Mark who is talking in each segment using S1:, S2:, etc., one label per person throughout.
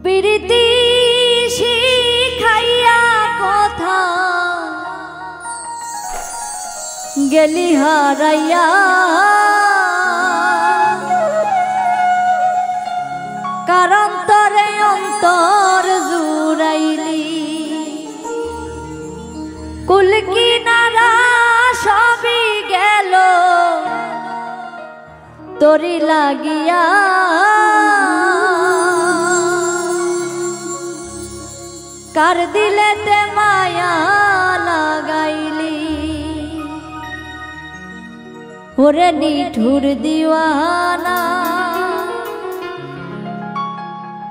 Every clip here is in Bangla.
S1: প্রীতি শিখাইয়া কথা গেলি হারাইয়া কারণ তরে অন্তর জুড়াইলি কুল কিনারা সবই গেল তোরি লাগিয়া কার দিলেতে মায়া লাগাইলি ওরে নিঠুর দিওয়ানা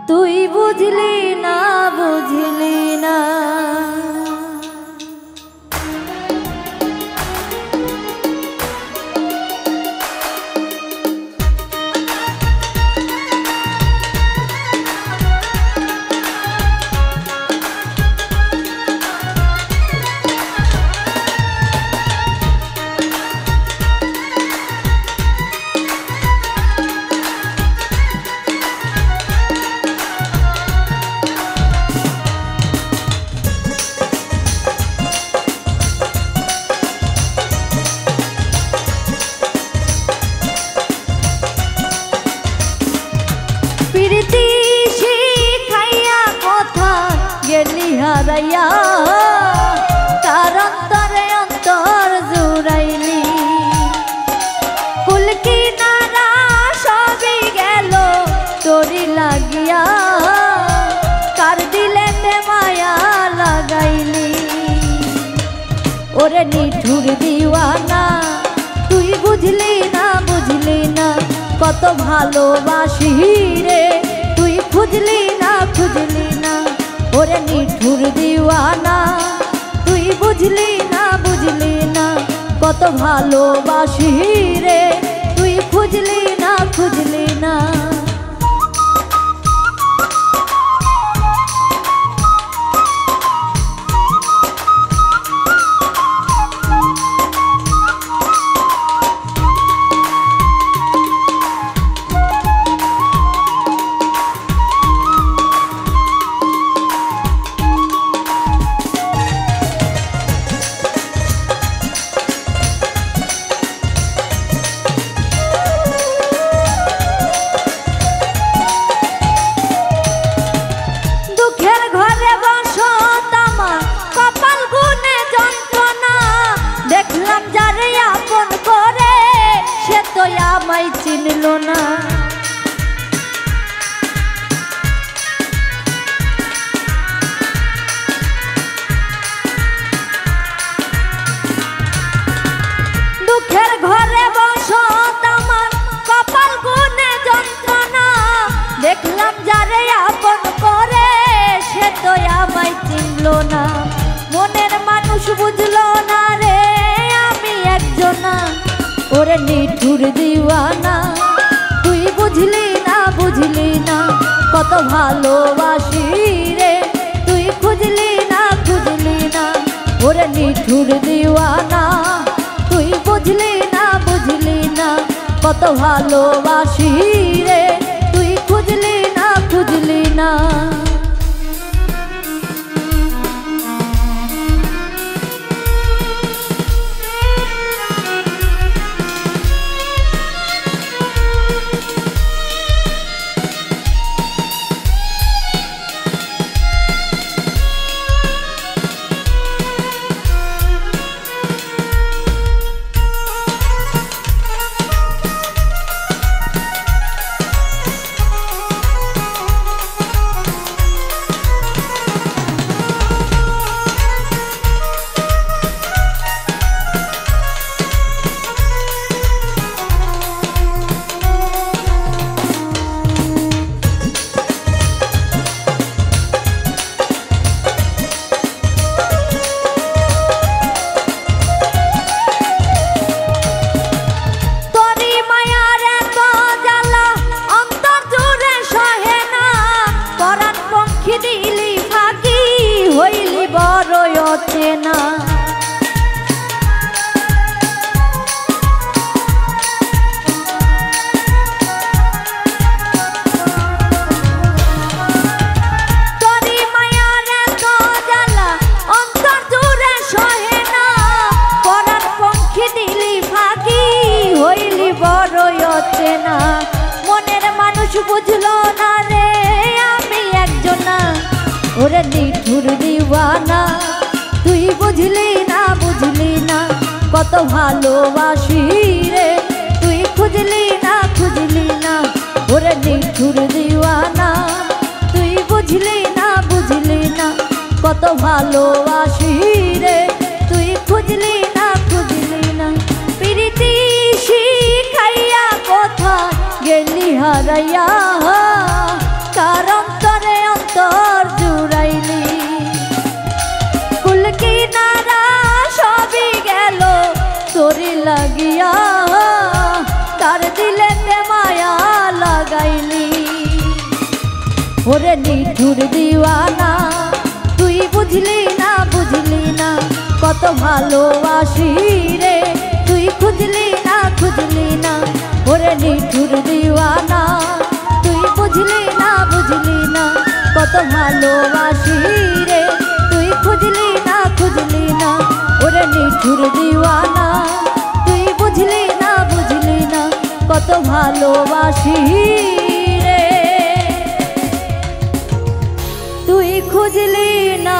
S1: তুই বুঝলি না বুঝলি না প্রীতি শিখাইয়া কথা গেলি হারাইয়া তার অন্তরে অন্তর জুড়াইলি কুল কিনারা সবই গেল তোরি লাগিয়া কার দিলেতে মায়া লাগাইলি ওরে নিঠুর দিওয়ানা তুই বুঝলি না বুঝলি না কত ভালোবাসি রে তুই খুঁজলি না খুঁজলি না ওরে নিঠুর দিওয়ানা তুই বুঝলি না বুঝলি না কত ভালোবাসি রে তুই খুঁজলি না খুঁজলি না আমায় চিনল না দুঃখের ঘরে বসত আমার কপাল গুনে যন্ত্রণা দেখলাম যারে আপন করে সে তো আমায় চিনল না মনের মানুষ বুঝলো না রে আমি একজনা ওরে নিঠুর দিওয়ানা তুই বুঝলি না বুঝলি না কত ভালোবাসি রে তুই খুঁজলি না খুঁজলি না ওরে নিঠুর দিওয়ানা তুই বুঝলি না বুঝলি না কত ভালোবাসি রে তুই খুঁজলি না খুঁজলি না চেনা বুঝলো না রে আমি একজনা, ওরে নিঠুর দিওয়ানা। তুই বুঝলি না কত ভালোবাসি রে, তুই খুঁজলি না ওরে নিঠুর দিওয়ানা। তুই বুঝলি না কত ভালোবাসি রে, তুই খুঁজলি না প্রীতি শিখাইয়া কোথায় গেলি হারাইয়া, কার অন্তরে অন্তর জুড়াইলি। কুল কিনারা সবই গেল তোরি লাগিয়া, তার দিলেতে মায়া লাগাইলি। ওরে নিঠুর দিওয়ানা, তুই বুঝলি না কত ভালোবাসি রে, তুই খুঁজলি না ওরে নিঠুর দিওয়ানা। তুই বুঝলি না কত ভালোবাসি রে, তুই খুঁজলি না ওরে নিঠুর দিওয়ানা। তুই বুঝলি না কত ভালোবাসি রে, তুই খুঁজলি না